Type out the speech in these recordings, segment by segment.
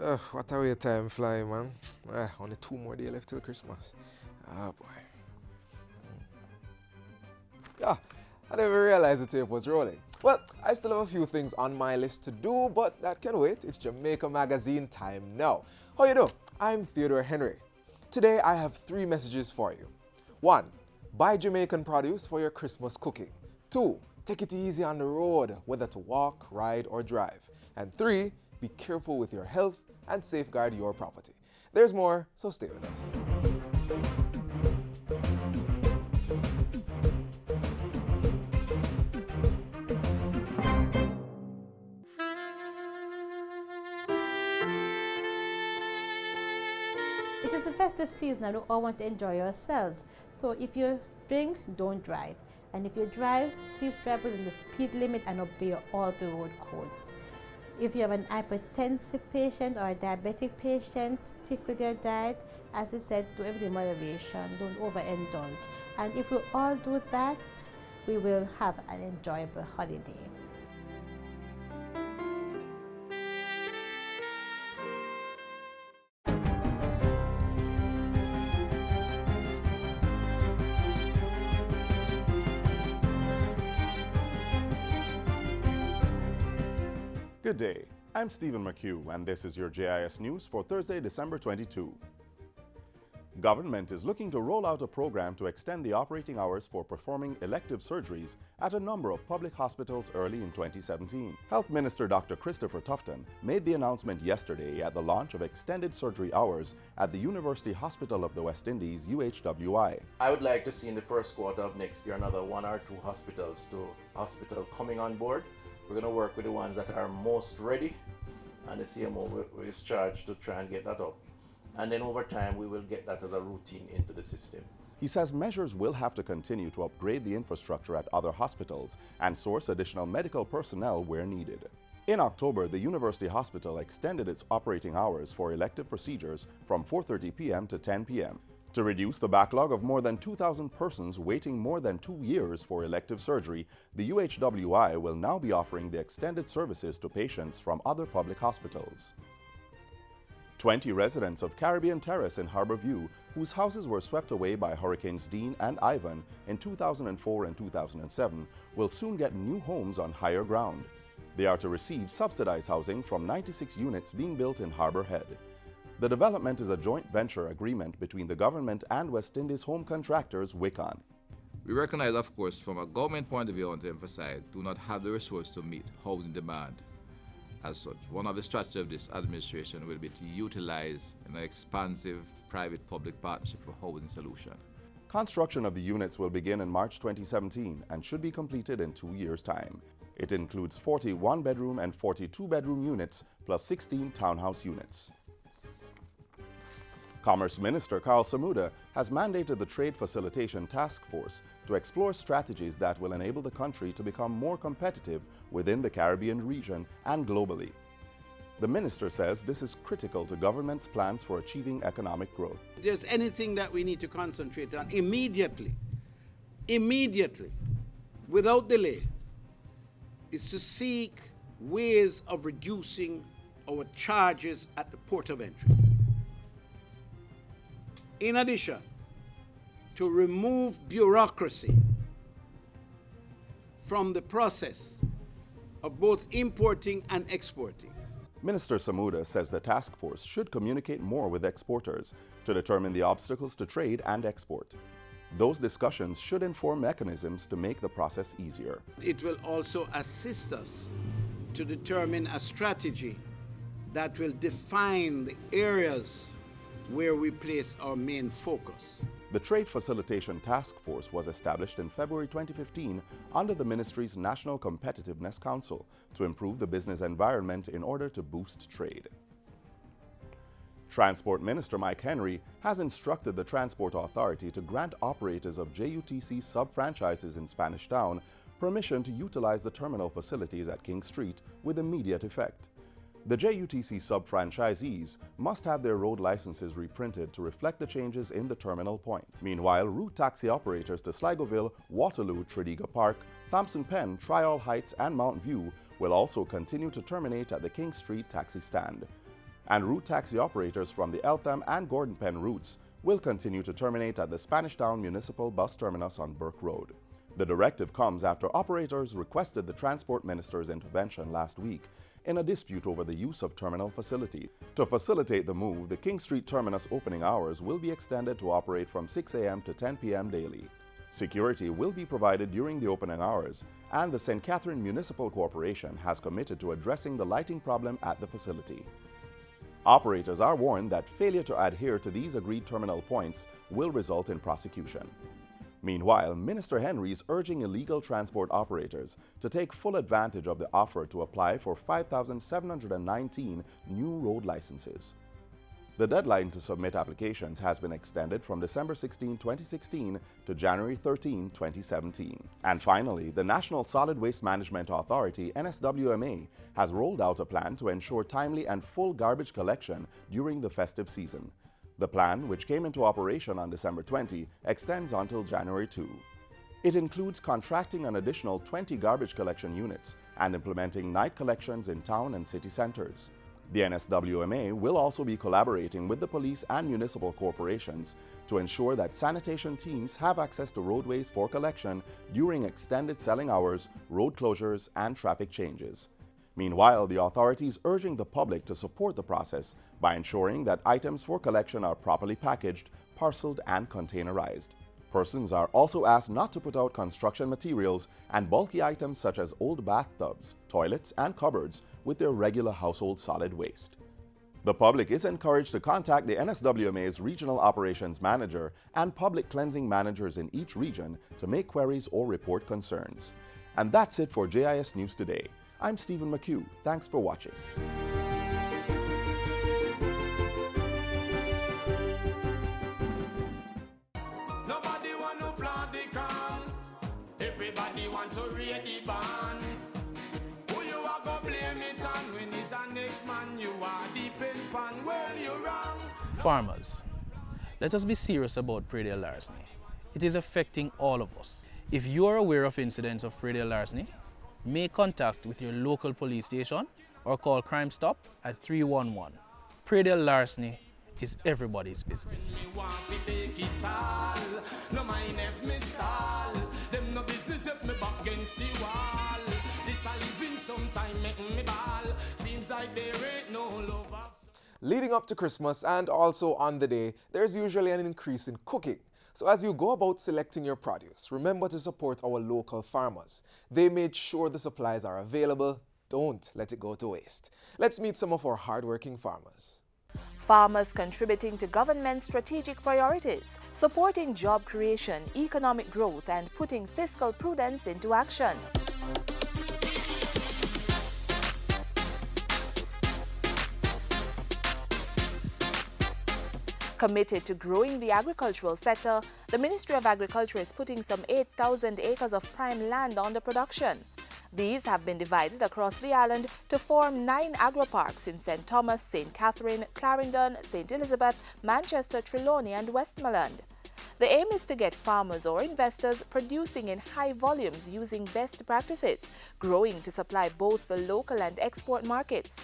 What a way time fly, man. Only 2 more days left till Christmas. Ah, boy. Yeah, I never realized the tape was rolling. Well, I still have a few things on my list to do, but that can wait. It's Jamaica Magazine time now. How you doing? I'm Theodore Henry. Today I have 3 messages for you. 1. Buy Jamaican produce for your Christmas cooking. 2. Take it easy on the road, whether to walk, ride, or drive. And 3. Be careful with your health and safeguard your property. There's more, so stay with us. It is the festive season and we all want to enjoy ourselves. So if you drink, don't drive. And if you drive, please drive within the speed limit and obey all the road codes. If you have an hypertensive patient or a diabetic patient, stick with your diet. As I said, do everything in moderation, don't overindulge. And if we all do that, we will have an enjoyable holiday. Good day, I'm Stephen McHugh and this is your JIS News for Thursday, December 22. Government is looking to roll out a program to extend the operating hours for performing elective surgeries at a number of public hospitals early in 2017. Health Minister Dr. Christopher Tufton made the announcement yesterday at the launch of extended surgery hours at the University Hospital of the West Indies, UHWI. I would like to see in the first quarter of next year another 1 or 2 hospitals coming on board. We're going to work with the ones that are most ready, and the CMO is charged to try and get that up. And then over time, we will get that as a routine into the system. He says measures will have to continue to upgrade the infrastructure at other hospitals and source additional medical personnel where needed. In October, the University Hospital extended its operating hours for elective procedures from 4:30 p.m. to 10 p.m. To reduce the backlog of more than 2,000 persons waiting more than 2 years for elective surgery, the UHWI will now be offering the extended services to patients from other public hospitals. 20 residents of Caribbean Terrace in Harbour View, whose houses were swept away by Hurricanes Dean and Ivan in 2004 and 2007, will soon get new homes on higher ground. They are to receive subsidized housing from 96 units being built in Harbour Head. The development is a joint venture agreement between the government and West Indies home contractors Wicon. We recognize, of course, from a government point of view, I want to emphasize, do not have the resource to meet housing demand. As such, one of the strategies of this administration will be to utilize an expansive private-public partnership for housing solution. Construction of the units will begin in March 2017 and should be completed in 2 years' time. It includes 40 one-bedroom and 42 bedroom units plus 16 townhouse units. Commerce Minister Carl Samuda has mandated the Trade Facilitation Task Force to explore strategies that will enable the country to become more competitive within the Caribbean region and globally. The minister says this is critical to government's plans for achieving economic growth. If there's anything that we need to concentrate on immediately, without delay, is to seek ways of reducing our charges at the port of entry. In addition, to remove bureaucracy from the process of both importing and exporting. Minister Samuda says the task force should communicate more with exporters to determine the obstacles to trade and export. Those discussions should inform mechanisms to make the process easier. It will also assist us to determine a strategy that will define the areas where we place our main focus. The Trade Facilitation Task Force was established in February 2015 under the ministry's National Competitiveness Council to improve the business environment in order to boost trade. Transport Minister Mike Henry has instructed the Transport Authority to grant operators of JUTC sub-franchises in Spanish Town permission to utilize the terminal facilities at King Street with immediate effect. The JUTC sub-franchisees must have their road licenses reprinted to reflect the changes in the terminal point. Meanwhile, route taxi operators to Sligoville, Waterloo, Tredegar Park, Thompson Pen, Trial Heights and Mount View will also continue to terminate at the King Street taxi stand. and route taxi operators from the Eltham and Gordon Penn routes will continue to terminate at the Spanish Town Municipal Bus Terminus on Burke Road. The directive comes after operators requested the Transport Minister's intervention last week in a dispute over the use of terminal facility. To facilitate the move, the King Street Terminus opening hours will be extended to operate from 6 a.m. to 10 p.m. daily. Security will be provided during the opening hours, and the St. Catherine Municipal Corporation has committed to addressing the lighting problem at the facility. Operators are warned that failure to adhere to these agreed terminal points will result in prosecution. Meanwhile, Minister Henry is urging illegal transport operators to take full advantage of the offer to apply for 5,719 new road licenses. The deadline to submit applications has been extended from December 16, 2016 to January 13, 2017. And finally, the National Solid Waste Management Authority, NSWMA, has rolled out a plan to ensure timely and full garbage collection during the festive season. The plan, which came into operation on December 20, extends until January 2. It includes contracting an additional 20 garbage collection units and implementing night collections in town and city centers. The NSWMA will also be collaborating with the police and municipal corporations to ensure that sanitation teams have access to roadways for collection during extended selling hours, road closures, and traffic changes. Meanwhile, the authority is urging the public to support the process by ensuring that items for collection are properly packaged, parceled, and containerized. Persons are also asked not to put out construction materials and bulky items such as old bathtubs, toilets, and cupboards with their regular household solid waste. The public is encouraged to contact the NSWMA's Regional Operations Manager and Public Cleansing Managers in each region to make queries or report concerns. And that's it for JIS News Today. I'm Stephen McHugh. Thanks for watching. Nobody want to plant the corn. Everybody want to read the band. Who you are go blame it on when it's a next man you are deep in pan. Well, you wrong. Farmers, let us be serious about predial larceny. It is affecting all of us. If you are aware of incidents of predial larceny, make contact with your local police station or call Crime Stop at 311. Predial larceny is everybody's business. Me want to take it all. No mind if me stall. Them no business if me back against the wall. This I live in sometime making me ball. Seems like there ain't no love. Leading up to Christmas and also on the day, there's usually an increase in cooking. So as you go about selecting your produce, remember to support our local farmers. They made sure the supplies are available. Don't let it go to waste. Let's meet some of our hardworking farmers. Farmers contributing to government's strategic priorities, supporting job creation, economic growth, and putting fiscal prudence into action. Committed to growing the agricultural sector, the Ministry of Agriculture is putting some 8,000 acres of prime land under production. These have been divided across the island to form 9 agro-parks in St. Thomas, St. Catherine, Clarendon, St. Elizabeth, Manchester, Trelawney and Westmoreland. The aim is to get farmers or investors producing in high volumes using best practices, growing to supply both the local and export markets.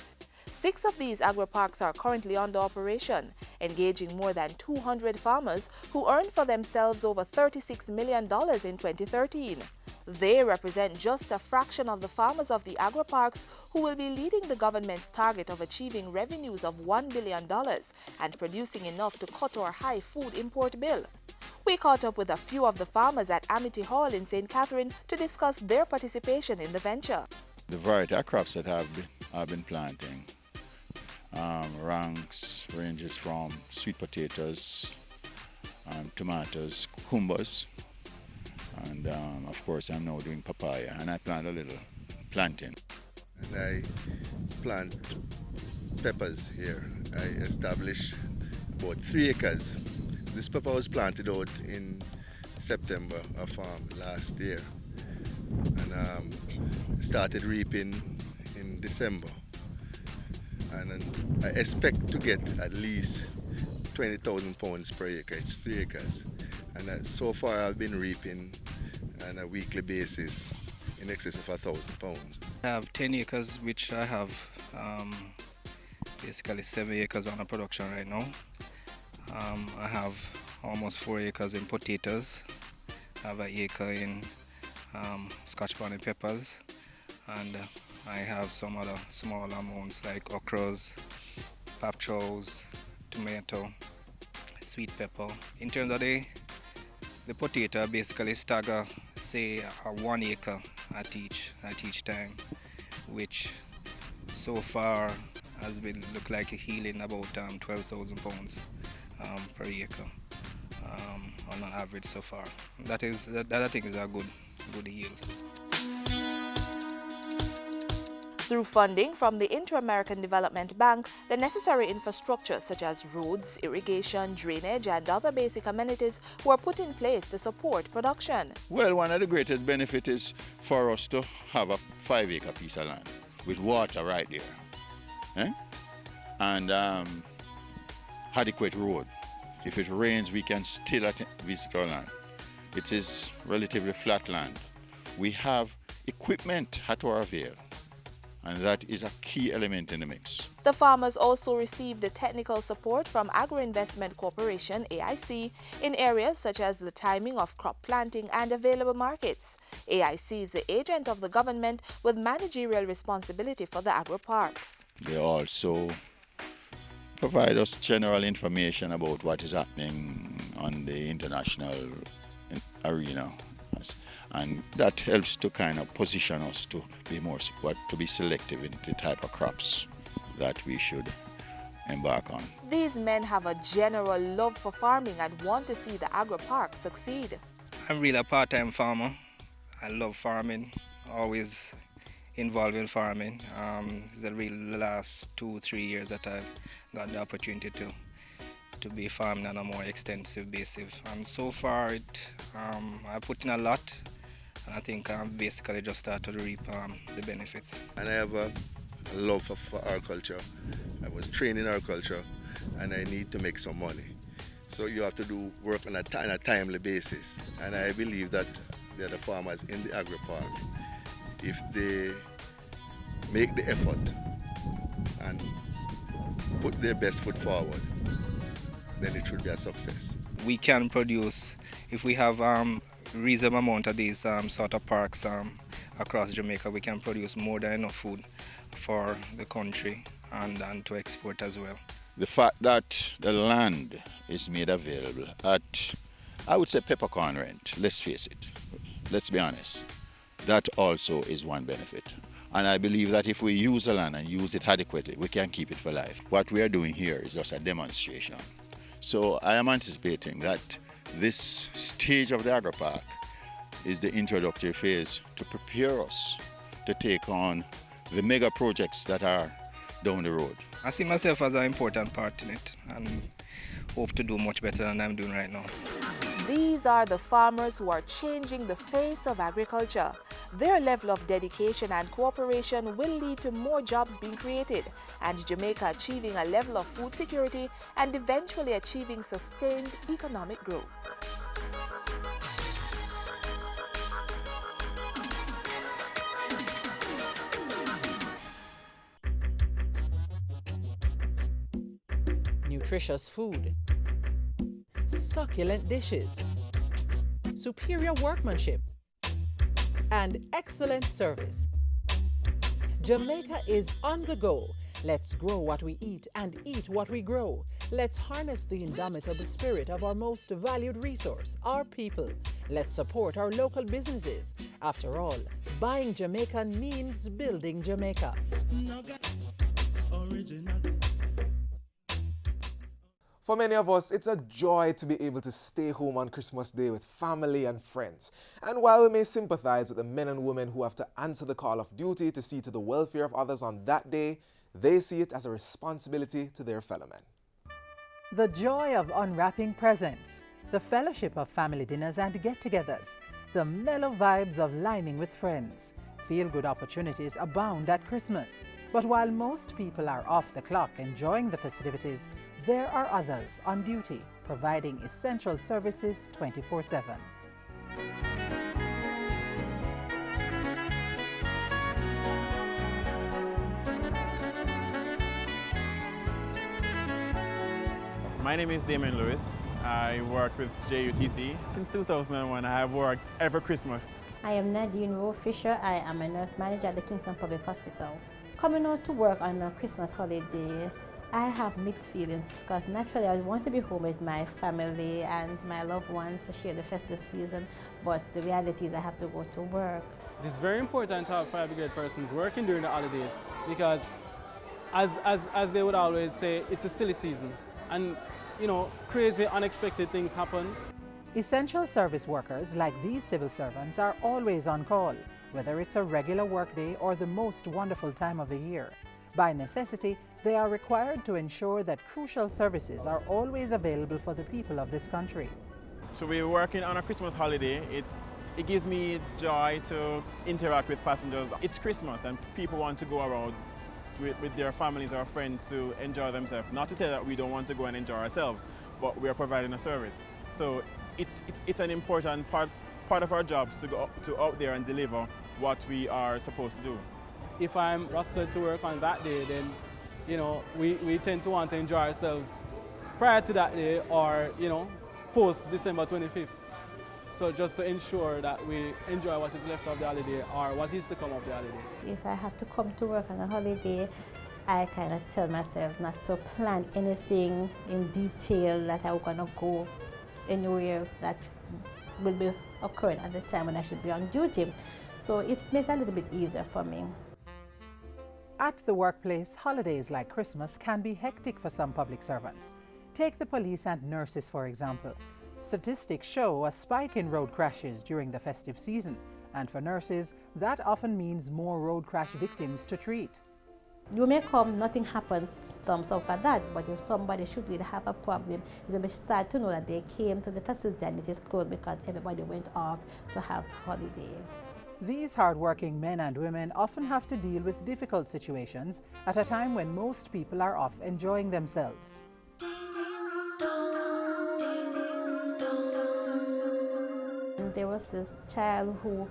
6 of these agro-parks are currently under operation, engaging more than 200 farmers who earned for themselves over $36 million in 2013. They represent just a fraction of the farmers of the agro-parks who will be leading the government's target of achieving revenues of $1 billion and producing enough to cut our high food import bill. We caught up with a few of the farmers at Amity Hall in St. Catherine to discuss their participation in the venture. The variety of crops that I've been planting ranges from sweet potatoes, tomatoes, cucumbers, and of course I'm now doing papaya, and I plant a little plantain. And I plant peppers here. I established about 3 acres. This pepper was planted out in September of last year, and started reaping in December. And I expect to get at least 20,000 pounds per acre. It's 3 acres. And so far I've been reaping on a weekly basis in excess of 1,000 pounds. I have 10 acres which I have basically 7 acres on a production right now. I have almost 4 acres in potatoes. I have an acre in Scotch bonnet peppers, and I have some other small amounts like okras, pap chows, tomato, sweet pepper. In terms of the potato, I basically stagger, say, 1 acre at each time, which so far has been look like a healing about 12,000 pounds per acre on an average so far. That I think is a good yield. Through funding from the Inter-American Development Bank, the necessary infrastructure such as roads, irrigation, drainage and other basic amenities were put in place to support production. Well, one of the greatest benefits is for us to have a 5-acre piece of land with water right there. And adequate road. If it rains, we can still visit our land. It is relatively flat land. We have equipment at our avail, and that is a key element in the mix. The farmers also received the technical support from Agro-Investment Corporation, AIC, in areas such as the timing of crop planting and available markets. AIC is the agent of the government with managerial responsibility for the agro-parks. They also provide us general information about what is happening on the international arena, and that helps to kind of position us to be selective in the type of crops that we should embark on. These men have a general love for farming and want to see the agro-park succeed. I'm really a part-time farmer. I love farming, always involved in farming. It's the last 2-3 years that I've got the opportunity to be farming on a more extensive basis. And so far, I put in a lot, and I think I've basically just started to reap the benefits. And I have a love for agriculture. I was trained in agriculture, and I need to make some money. So you have to do work on a timely basis. And I believe that the other farmers in the agri-park, if they make the effort and put their best foot forward, then it should be a success. We can produce, if we have reasonable amount of these sort of parks across Jamaica, we can produce more than enough food for the country and to export as well. The fact that the land is made available at, I would say, peppercorn rent, let's face it, let's be honest, that also is one benefit. And I believe that if we use the land and use it adequately, we can keep it for life. What we are doing here is just a demonstration. So I am anticipating that this stage of the agri-park is the introductory phase to prepare us to take on the mega projects that are down the road. I see myself as an important part in it and hope to do much better than I'm doing right now. These are the farmers who are changing the face of agriculture. Their level of dedication and cooperation will lead to more jobs being created and Jamaica achieving a level of food security and eventually achieving sustained economic growth. Nutritious food, succulent dishes, superior workmanship, and excellent service. Jamaica is on the go. Let's grow what we eat and eat what we grow. Let's harness the indomitable spirit of our most valued resource, our people. Let's support our local businesses. After all, buying Jamaican means building Jamaica. For many of us, it's a joy to be able to stay home on Christmas Day with family and friends. And while we may sympathize with the men and women who have to answer the call of duty to see to the welfare of others on that day, they see it as a responsibility to their fellow men. The joy of unwrapping presents, the fellowship of family dinners and get-togethers, the mellow vibes of lining with friends. Feel-good opportunities abound at Christmas. But while most people are off the clock enjoying the festivities, there are others on duty, providing essential services 24/7. My name is Damon Lewis. I work with JUTC. Since 2001, I have worked every Christmas. I am Nadine Rowe Fisher. I am a nurse manager at the Kingston Public Hospital. Coming out to work on a Christmas holiday, I have mixed feelings because naturally I want to be home with my family and my loved ones to share the festive season, but the reality is I have to go to work. It's very important to have fire brigade persons working during the holidays because as they would always say, it's a silly season and you know, crazy unexpected things happen. Essential service workers like these civil servants are always on call, whether it's a regular workday or the most wonderful time of the year. By necessity, they are required to ensure that crucial services are always available for the people of this country. To be working on a Christmas holiday, it gives me joy to interact with passengers. It's Christmas and people want to go around with their families or friends to enjoy themselves. Not to say that we don't want to go and enjoy ourselves, but we are providing a service. So it's an important part of our jobs to go out there and deliver what we are supposed to do. If I'm rostered to work on that day, then you know we tend to want to enjoy ourselves prior to that day or you know post December 25th. So just to ensure that we enjoy what is left of the holiday or what is to come of the holiday. If I have to come to work on a holiday, I kind of tell myself not to plan anything in detail that I'm going to go anywhere that will be occurring at the time when I should be on duty. So it makes it a little bit easier for me. At the workplace, holidays like Christmas can be hectic for some public servants. Take the police and nurses, for example. Statistics show a spike in road crashes during the festive season, and for nurses, that often means more road crash victims to treat. You may come, nothing happens, thumbs up for that, but if somebody should really have a problem, you may start to know that they came to the facility and it is closed because everybody went off to have holiday. These hard-working men and women often have to deal with difficult situations at a time when most people are off enjoying themselves. There was this child who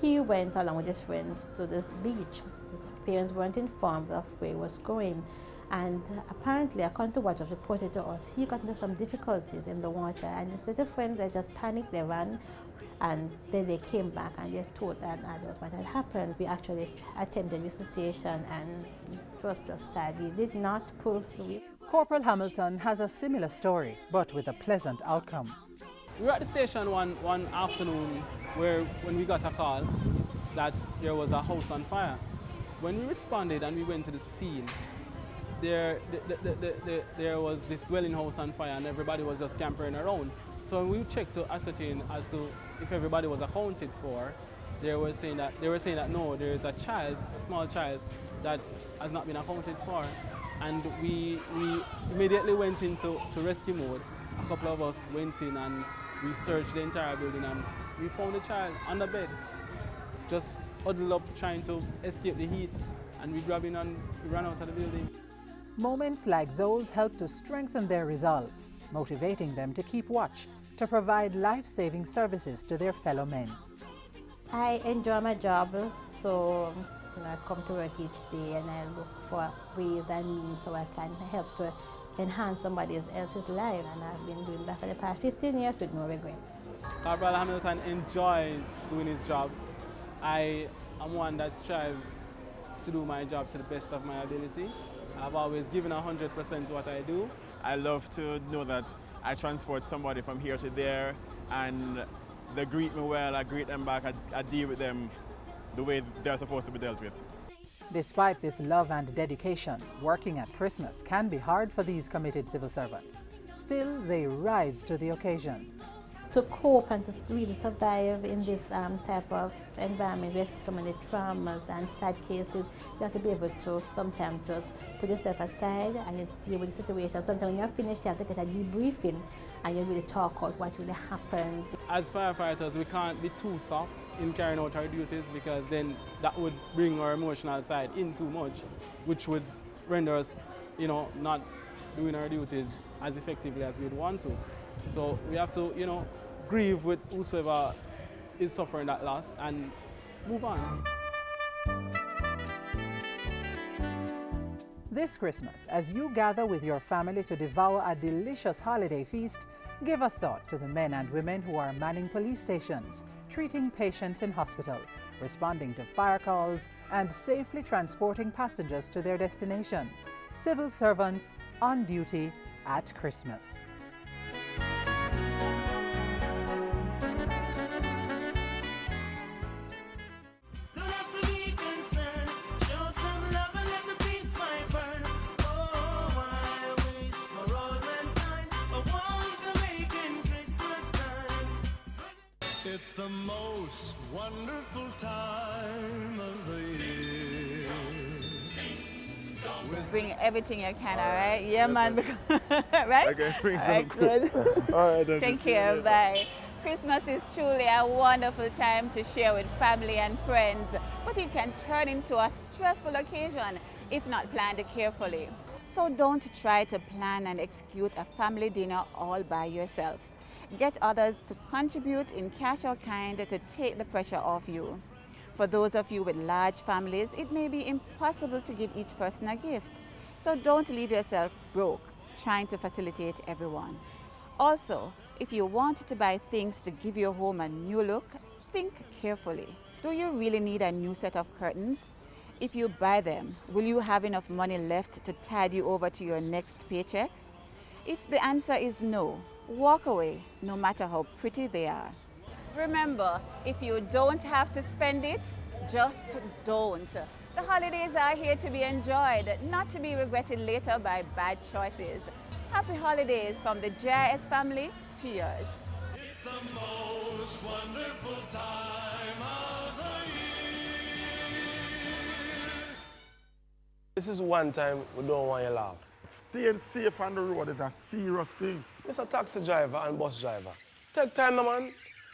he went along with his friends to the beach. His parents weren't informed of where he was going, and apparently, according to what was reported to us, he got into some difficulties in the water, and his little friends, they just panicked, they ran, and then they came back and they told an adult what had happened. We actually attempted resuscitation, and it was just sad. He did not pull through. Corporal Hamilton has a similar story, but with a pleasant outcome. We were at the station one afternoon when we got a call that there was a house on fire. When we responded and we went to the scene, there was this dwelling house on fire and everybody was just scampering around. So when we checked to ascertain as to if everybody was accounted for, they were saying that no, there is a child, a small child, that has not been accounted for. And we immediately went into rescue mode. A couple of us went in and we searched the entire building and we found the child on the bed, just huddled up trying to escape the heat, and we grabbed him and we ran out of the building. Moments like those help to strengthen their resolve, motivating them to keep watch, to provide life-saving services to their fellow men. I enjoy my job, so I come to work each day and I look for ways and means so I can help to enhance somebody else's life, and I've been doing that for the past 15 years with no regrets. Corporal Hamilton enjoys doing his job. I am one that strives to do my job to the best of my ability. I've always given 100% to what I do. I love to know that I transport somebody from here to there and they greet me well, I greet them back, I deal with them the way they're supposed to be dealt with. Despite this love and dedication, working at Christmas can be hard for these committed civil servants. Still, they rise to the occasion. To cope and to really survive in this type of environment where so many traumas and sad cases, you have to be able to sometimes just put yourself aside and you deal with the situation. Sometimes when you're finished, you have to get a debriefing and you really talk out what really happened. As firefighters, we can't be too soft in carrying out our duties because then that would bring our emotional side in too much, which would render us, not doing our duties as effectively as we'd want to. So we have to, grieve with whosoever is suffering that loss and move on. This Christmas, as you gather with your family to devour a delicious holiday feast, give a thought to the men and women who are manning police stations, treating patients in hospital, responding to fire calls, and safely transporting passengers to their destinations. Civil servants on duty at Christmas. It's the most wonderful time of the year. Bring everything you can, all right? Yeah, man. Right? Okay, bring all right, good. All right, then. Take care, bye. Christmas is truly a wonderful time to share with family and friends, but it can turn into a stressful occasion if not planned carefully. So don't try to plan and execute a family dinner all by yourself. Get others to contribute in cash or kind to take the pressure off you. For those of you with large families, it may be impossible to give each person a gift. So don't leave yourself broke trying to facilitate everyone. Also, if you want to buy things to give your home a new look, think carefully. Do you really need a new set of curtains? If you buy them, will you have enough money left to tide you over to your next paycheck? If the answer is no, walk away, no matter how pretty they are. Remember, if you don't have to spend it, just don't. The holidays are here to be enjoyed, not to be regretted later by bad choices. Happy holidays from the JIS family to yours. It's the most wonderful time of the year. This is one time we don't want you to laugh. Staying safe on the road is a serious thing. Mr. Taxi driver and bus driver, take time, man.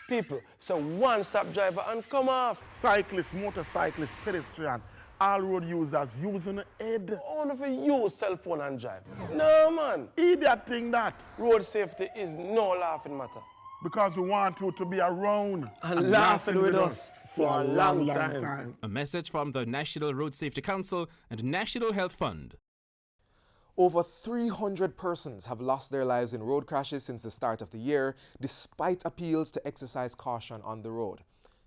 People, so one-stop driver and come off. Cyclists, motorcyclists, pedestrian, all road users using the head. Only if you use cell phone and drive. No, man. Idiot thing that. Road safety is no laughing matter. Because we want you to be around and laughing with us for a long time. A message from the National Road Safety Council and National Health Fund. Over 300 persons have lost their lives in road crashes since the start of the year, despite appeals to exercise caution on the road.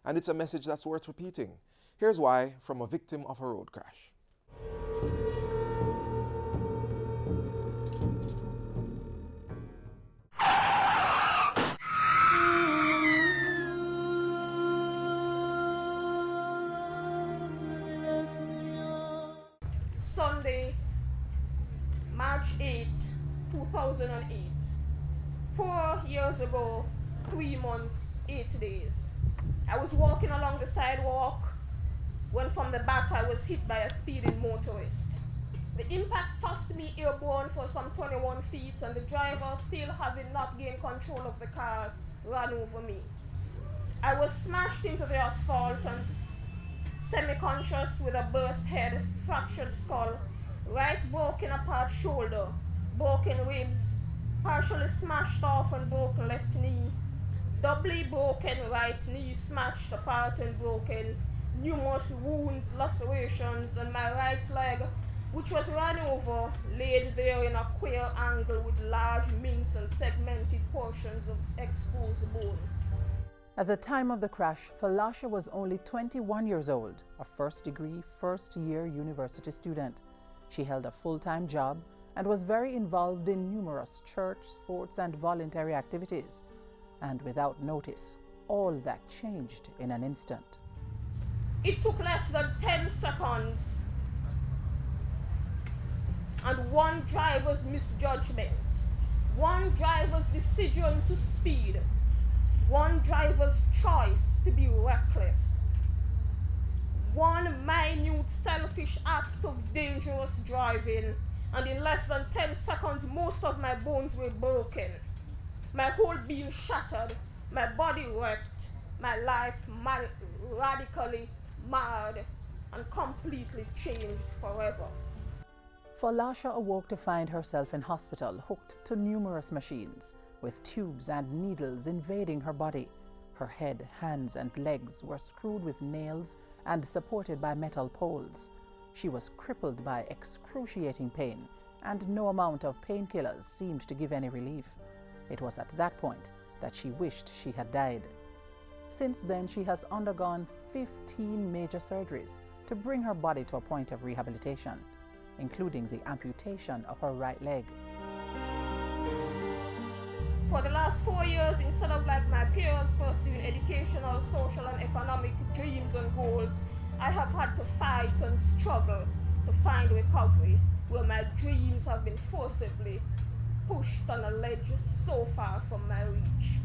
And it's a message that's worth repeating. Here's why from a victim of a road crash. Sunday, March 8, 2008. 4 years ago, 3 months, 8 days. I was walking along the sidewalk when from the back I was hit by a speeding motorist. The impact tossed me airborne for some 21 feet and the driver, still having not gained control of the car, ran over me. I was smashed into the asphalt and semi-conscious with a burst head, fractured skull, right broken apart shoulder, broken ribs, partially smashed off and broken left knee, doubly broken right knee smashed apart and broken, numerous wounds, lacerations, and my right leg, which was run over, laid there in a queer angle with large mince and segmented portions of exposed bone. At the time of the crash, Falasha was only 21 years old, a first-degree, first-year university student. She held a full-time job and was very involved in numerous church, sports, and voluntary activities. And without notice, all that changed in an instant. It took less than 10 seconds and one driver's misjudgment, one driver's decision to speed, one driver's choice to be reckless, one minute selfish act of dangerous driving, and in less than 10 seconds most of my bones were broken, my whole being shattered, my body wrecked, my life radically marred and completely changed forever. Falasha awoke to find herself in hospital, hooked to numerous machines, with tubes and needles invading her body. Her head, hands, and legs were screwed with nails and supported by metal poles. She was crippled by excruciating pain, and no amount of painkillers seemed to give any relief. It was at that point that she wished she had died. Since then, she has undergone 15 major surgeries to bring her body to a point of rehabilitation, including the amputation of her right leg. For the last 4 years, instead of like my peers pursuing educational, social and economic dreams and goals, I have had to fight and struggle to find recovery, where my dreams have been forcibly pushed on a ledge so far from my reach.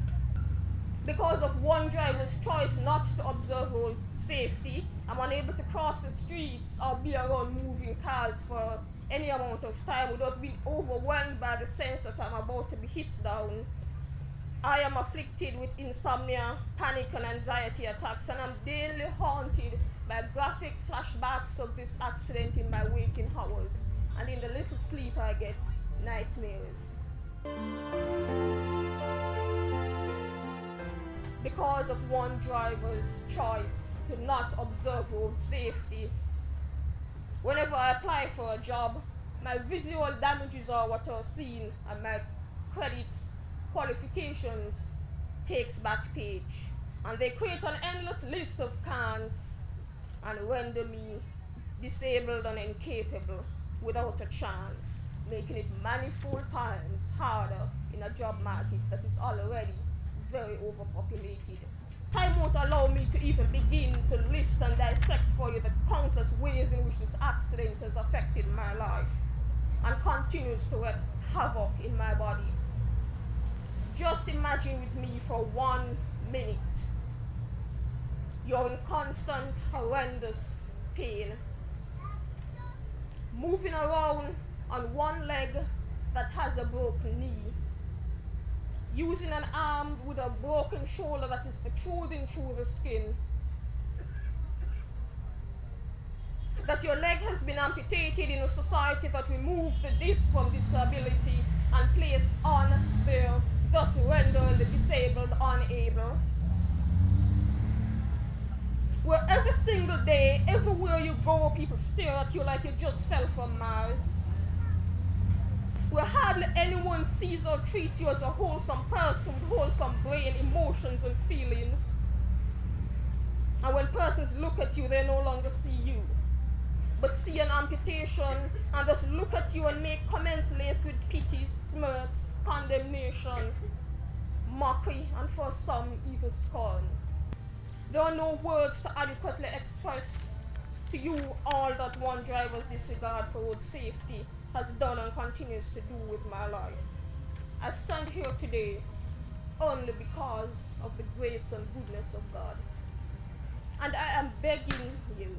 Because of one driver's choice not to observe road safety, I'm unable to cross the streets or be around moving cars for any amount of time without being overwhelmed by the sense that I'm about to be hit down. I am afflicted with insomnia, panic and anxiety attacks, and I'm daily haunted by graphic flashbacks of this accident in my waking hours, and in the little sleep I get, nightmares. Because of one driver's choice to not observe road safety, whenever I apply for a job, my visual damages are what are seen, and my credits qualifications takes back page, and they create an endless list of cans and render me disabled and incapable without a chance, making it manifold times harder in a job market that is already very overpopulated. Time won't allow me to even begin to list and dissect for you the countless ways in which this accident has affected my life and continues to wreak havoc in my body. Just imagine with me for 1 minute. You're in constant, horrendous pain, moving around on one leg that has a broken knee, using an arm with a broken shoulder that is protruding through the skin, that your leg has been amputated in a society that removes the disc from disability and place on there, thus render the disabled unable. Where every single day, everywhere you go, people stare at you like you just fell from Mars. Where hardly anyone sees or treats you as a wholesome person with wholesome brain, emotions and feelings. And when persons look at you, they no longer see you, but see an amputation, and thus look at you and make comments laced with pity, smirks, condemnation, mockery, and for some, even scorn. There are no words to adequately express to you all that one driver's disregard for road safety has done and continues to do with my life. I stand here today only because of the grace and goodness of God. And I am begging you,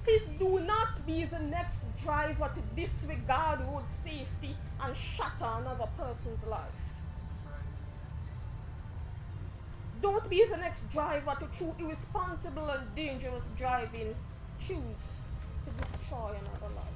please do not be the next driver to disregard road safety and shatter another person's life. Don't be the next driver to, through irresponsible and dangerous driving, choose to destroy another life.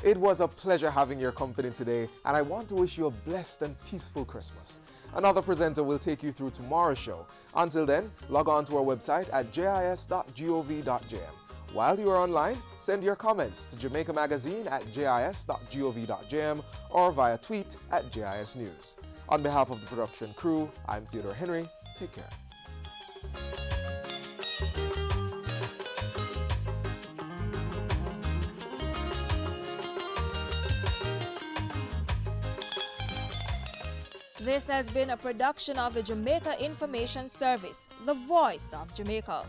It was a pleasure having your company today, and I want to wish you a blessed and peaceful Christmas. Another presenter will take you through tomorrow's show. Until then, log on to our website at jis.gov.jm. While you are online, send your comments to Jamaica Magazine at jis.gov.jm or via tweet at JIS News. On behalf of the production crew, I'm Theodore Henry. Take care. This has been a production of the Jamaica Information Service, the voice of Jamaica.